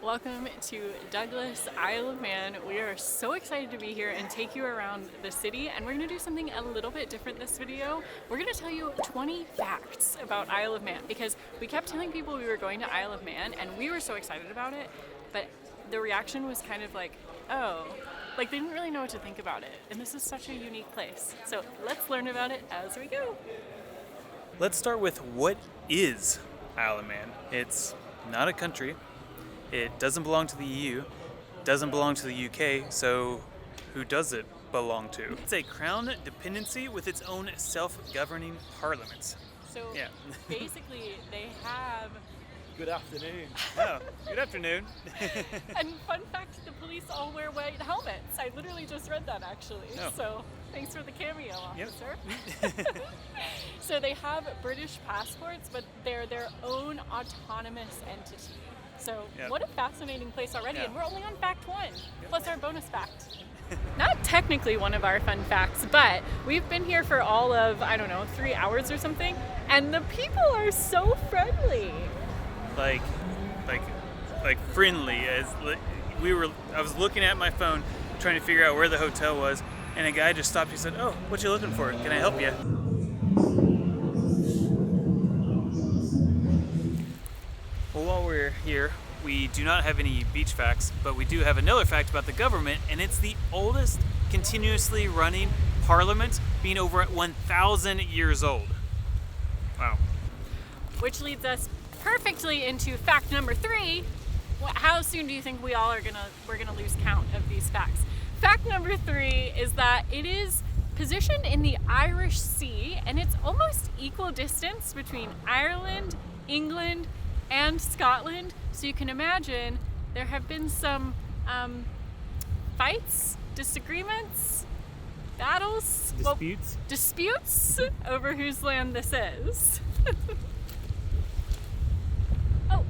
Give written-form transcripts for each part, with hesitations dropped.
Welcome to Douglas, Isle of Man. We are so excited to be here and take you around the city, and we're going to do something a little bit different this video. We're going to tell you 20 facts about Isle of Man because we kept telling people we were going to Isle of Man and we were so excited about it, but the reaction was kind of like, oh, like they didn't really know what to think about it. And this is such a unique place. So let's learn about it as we go. Let's start with what is Isle of Man. It's not a country. It doesn't belong to the EU, doesn't belong to the UK, so who does it belong to? It's a crown dependency with its own self-governing parliament. So Yeah. basically they have, Good afternoon. Oh, good afternoon. and fun fact, the police all wear white helmets. I literally just read that actually. Oh. So thanks for the cameo, Yep. officer. So they have British passports, but they're their own autonomous entity. So Yep. what a fascinating place already, Yeah. and we're only on fact 1, plus our bonus fact. Not technically one of our fun facts, but we've been here for all of, I don't know, 3 hours or something, and the people are so friendly. like friendly. I was looking at my phone trying to figure out where the hotel was, and a guy just stopped. He said, "Oh, what you looking for? Can I help you?" Well, while we're here, we do not have any beach facts, but we do have another fact about the government, and it's the oldest continuously running parliament, being over 1,000 years old. Wow. Which leads us perfectly into fact number 3. How soon do you think we're gonna lose count of these facts? Fact number 3 is that it is positioned in the Irish Sea, and it's almost equal distance between Ireland, England, and Scotland. So you can imagine there have been some fights, disagreements, battles, disputes over whose land this is. Oh,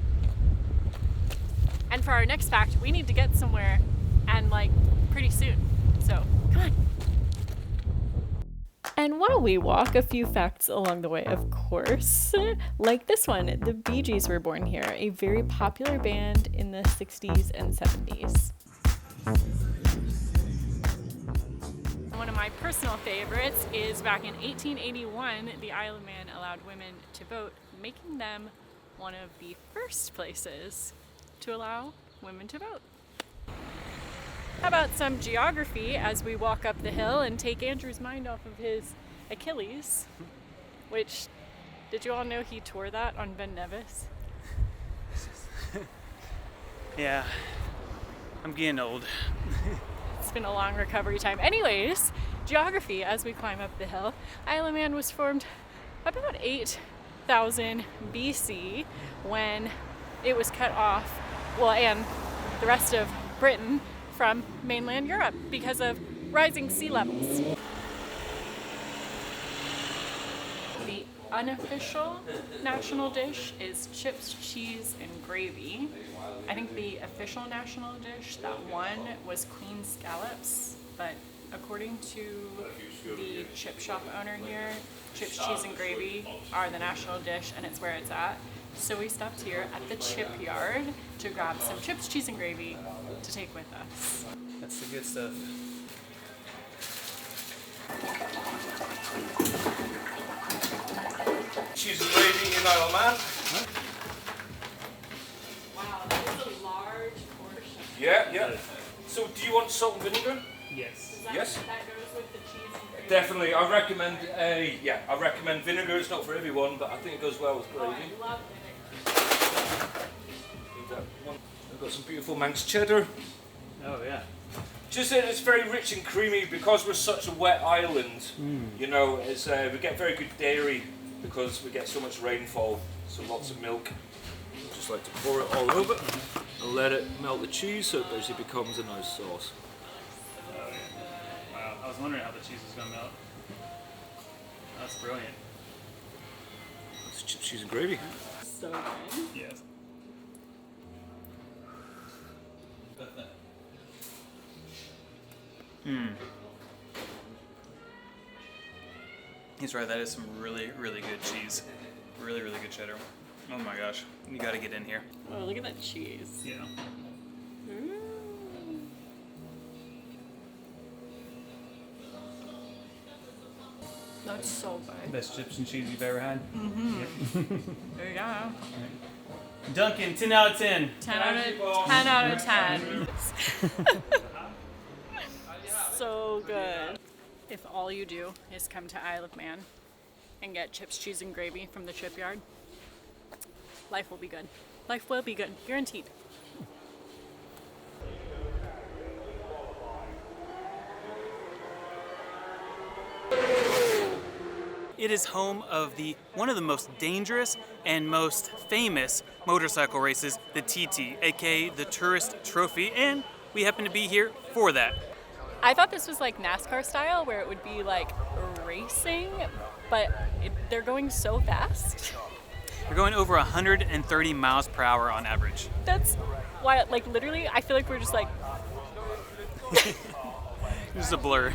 and for our next fact, we need to get somewhere, and like pretty soon. So come on. And while we walk, a few facts along the way, of course. Like this one, the Bee Gees were born here, a very popular band in the 60s and 70s. One of my personal favorites is back in 1881, the Isle of Man allowed women to vote, making them one of the first places to allow women to vote. How about some geography as we walk up the hill and take Andrew's mind off of his Achilles, which, did you all know he tore that on Ben Nevis? Yeah, I'm getting old. It's been a long recovery time. Anyways, geography as we climb up the hill. Isle of Man was formed about 8,000 BC when it was cut off, well, and the rest of Britain from mainland Europe because of rising sea levels. The unofficial national dish is chips, cheese, and gravy. I think the official national dish that won was Queen scallops, but according to the chip shop owner here, chips, cheese, and gravy are the national dish, and it's where it's at. So we stopped here at the chip yard to grab some chips, cheese, and gravy to take with us. That's the good stuff. Cheese and gravy in Isle of Man. Wow, that is a large portion. Yeah. So do you want salt and vinegar? Yes. Yes. That goes with the cheese and gravy. Definitely. I recommend vinegar. It's not for everyone, but I think it goes well with Oh, gravy. I love vinegar. I've got some beautiful Manx cheddar. Oh yeah. Just that it's very rich and creamy because we're such a wet island. You know, it's we get very good dairy because we get so much rainfall, so lots of milk. I just like to pour it all over and let it melt the cheese so it basically becomes a nice sauce. Oh yeah. Wow. I was wondering how the cheese was gonna melt. That's brilliant. That's chips, cheese and gravy. So good. Yes. He's right, that is some really, really good cheese. Really, really good cheddar. Oh my gosh, you gotta get in here. Oh, look at that cheese. Yeah. That's so good. Best chips and cheese you've ever had? There you go. Duncan, 10 out of 10. 10 out of 10. So good. If all you do is come to Isle of Man and get chips, cheese, and gravy from the shipyard, life will be good. Life will be good. Guaranteed. It is home of one of the most dangerous and most famous motorcycle races, the TT, aka the Tourist Trophy, and we happen to be here for that. I thought this was like NASCAR style, where it would be like racing, but they're going so fast. We're going over 130 miles per hour on average. That's why, like, literally, I feel like we're just like This is a blur.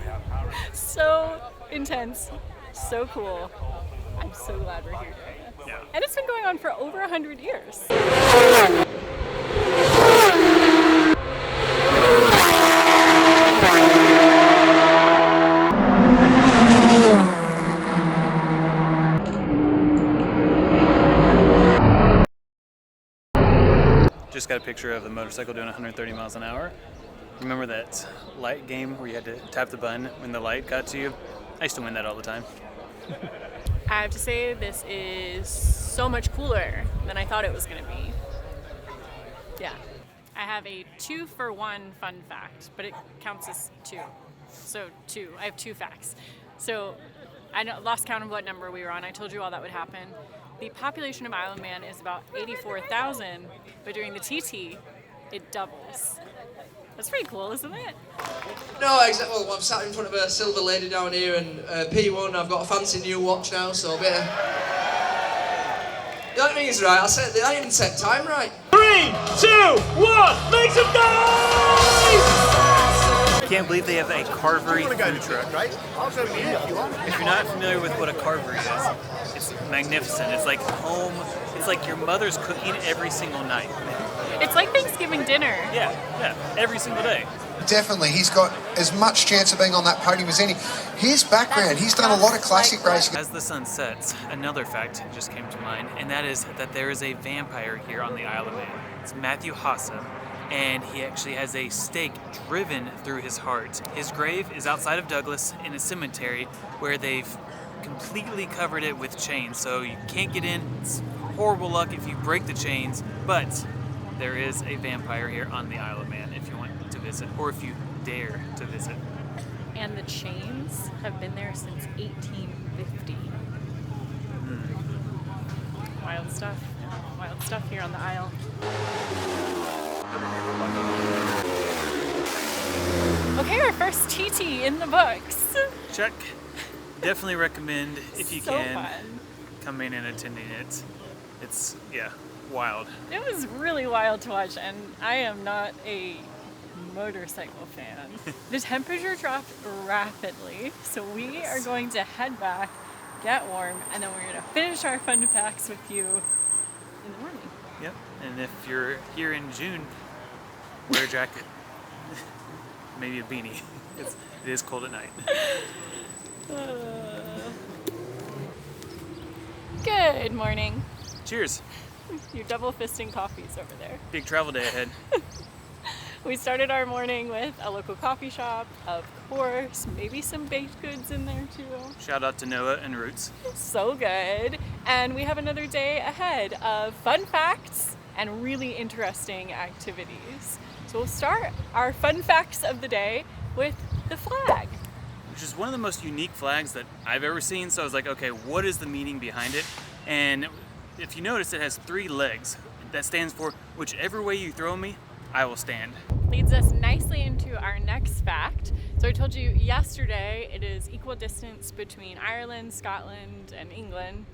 so intense, so cool. I'm so glad we're here doing it. Yeah. And it's been going on for over 100 years. Just got a picture of the motorcycle doing 130 miles an hour. Remember that light game where you had to tap the button when the light got to you? I used to win that all the time. I have to say, this is so much cooler than I thought it was going to be. Yeah. I have a 2-for-1 fun fact, but it counts as 2. So 2. I have 2 facts. So I lost count of what number we were on. I told you all that would happen. The population of Isle of Man is about 84,000, but during the TT, it doubles. That's pretty cool, isn't it? No, exactly. Well, I'm sat in front of a silver lady down here, and P1, I've got a fancy new watch now, so a bit of... You know what I mean? It's right. I didn't even set time right. 3, 2, 1, make some noise! I can't believe they have a carvery food truck. Right? I'll go with you if you want. If you're not familiar with what a carvery is, it's magnificent. It's like home. It's like your mother's cooking every single night. It's like Thanksgiving dinner. Yeah, every single day. Definitely, he's got as much chance of being on that podium as any. His background, he's done a lot of classic racing. As the sun sets, another fact just came to mind, and that is that there is a vampire here on the Isle of Man. It's Matthew Hossa, and he actually has a stake driven through his heart. His grave is outside of Douglas in a cemetery where they've completely covered it with chains, so you can't get in. It's horrible luck if you break the chains, but there is a vampire here on the Isle of Man if you want to visit, or if you dare to visit. And the chains have been there since 1850. Wild stuff. Wild stuff here on the Isle. Okay, our first TT in the books. Check. Definitely recommend, if you So can, fun. coming and attending it. It's, yeah, wild. It was really wild to watch, and I am not a motorcycle fan. The temperature dropped rapidly, so we are going to head back, get warm, and then we're going to finish our fun facts with you in the morning. Yep. And if you're here in June, wear a jacket. Maybe a beanie. It is cold at night. Good morning. Cheers. You're double fisting coffees over there. Big travel day ahead. We started our morning with a local coffee shop, of course, maybe some baked goods in there too. Shout out to Noah and Roots. So good. And we have another day ahead of fun facts and really interesting activities. So we'll start our fun facts of the day with the flag. Which is one of the most unique flags that I've ever seen. So I was like, okay, what is the meaning behind it? And if you notice, it has 3 legs. That stands for whichever way you throw me, I will stand. Leads us nicely into our next fact. So I told you yesterday it is equal distance between Ireland, Scotland, and England.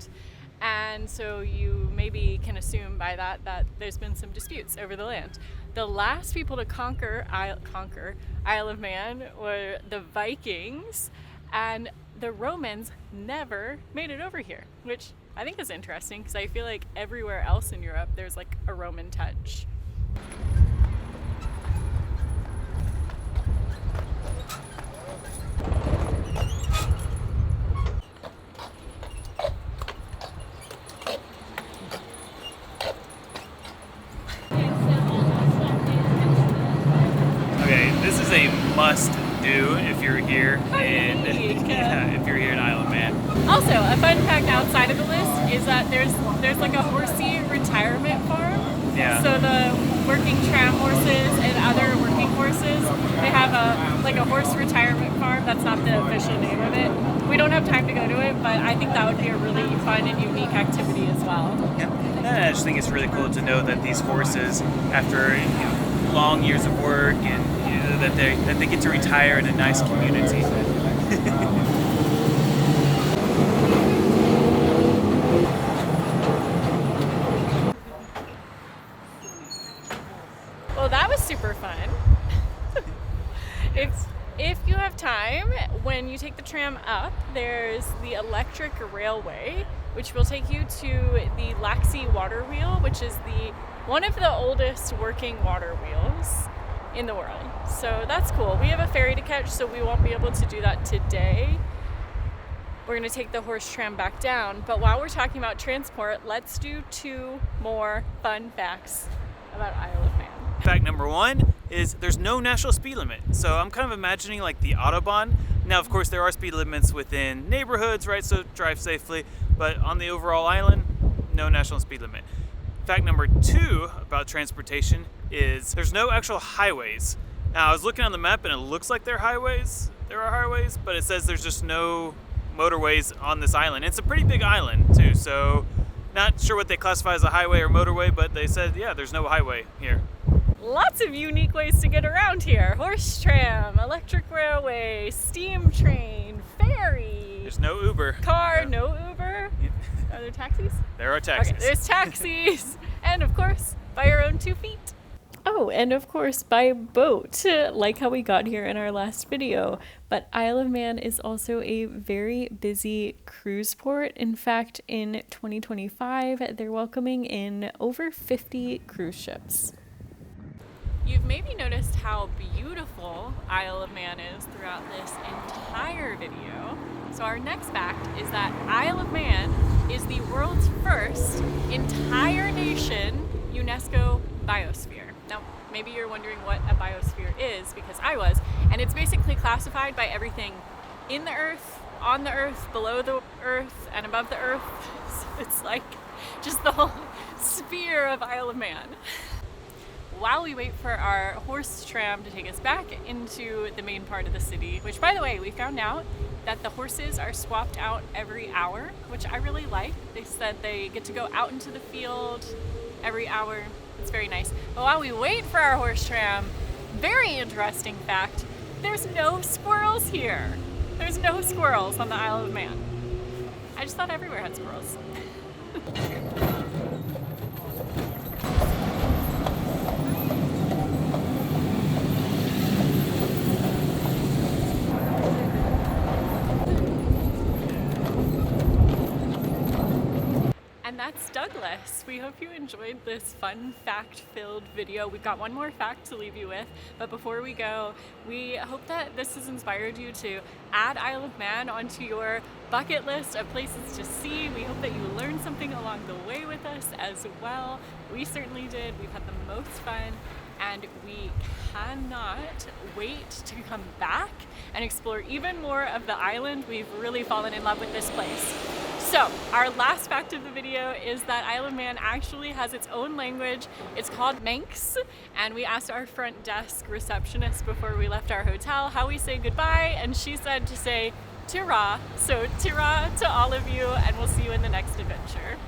And so you maybe can assume by that that there's been some disputes over the land. The last people to conquer Isle of Man were the Vikings, and the Romans never made it over here, which I think is interesting because I feel like everywhere else in Europe there's like a Roman touch. Okay, this is a must do if you're here if you're here in Isle of Man. Also, a fun fact outside of the list is that there's like a horsey retirement farm. Yeah. So the working tram horses and other working horses, they have a horse retirement farm. That's not the official name of it. We don't have time to go to it, but I think that would be a really fun and unique activity as well. Yeah. And I just think it's really cool to know that these horses, after long years of work, and that they get to retire in a nice community. Well, that was super fun. If you have time, when you take the tram up, there's the electric railway, which will take you to the Laxey water wheel, which is one of the oldest working water wheels in the world. So that's cool. We have a ferry to catch, so we won't be able to do that today. We're going to take the horse tram back down. But while we're talking about transport, let's do 2 more fun facts about Isle of Man. Fact number 1 is there's no national speed limit. So I'm kind of imagining like the Autobahn. Now, of course, there are speed limits within neighborhoods, right? So drive safely. But on the overall island, no national speed limit. Fact number 2 about transportation is there's no actual highways. Now, I was looking on the map and it looks like there are highways, but it says there's just no motorways on this island. It's a pretty big island too, so not sure what they classify as a highway or motorway, but they said, yeah, there's no highway here. Lots of unique ways to get around here. Horse tram, electric railway, steam train, ferry. There's no Uber. Car, no Uber. Are there taxis? There are taxis. Okay, there's taxis. And of course, by your own 2 feet. Oh, and of course by boat, like how we got here in our last video. But Isle of Man is also a very busy cruise port. In fact, in 2025, they're welcoming in over 50 cruise ships. You've maybe noticed how beautiful Isle of Man is throughout this entire video. So our next fact is that Isle of Man is the world's first entire nation UNESCO biosphere. Now, maybe you're wondering what a biosphere is, because I was, and it's basically classified by everything in the earth, on the earth, below the earth, and above the earth. So it's like just the whole sphere of Isle of Man. While we wait for our horse tram to take us back into the main part of the city, which, by the way, we found out that the horses are swapped out every hour, which I really like. They said they get to go out into the field every hour. It's very nice. But while we wait for our horse tram, very interesting fact, there's no squirrels here. There's no squirrels on the Isle of Man. I just thought everywhere had squirrels. And that's Douglas. We hope you enjoyed this fun fact-filled video. We've got one more fact to leave you with, but before we go, we hope that this has inspired you to add Isle of Man onto your bucket list of places to see. We hope that you learned something along the way with us as well. We certainly did. We've had the most fun, and we cannot wait to come back and explore even more of the island. We've really fallen in love with this place. So, our last fact of the video is that Isle of Man actually has its own language. It's called Manx, and we asked our front desk receptionist before we left our hotel how we say goodbye, and she said to say Tira. So, Tira to all of you, and we'll see you in the next adventure.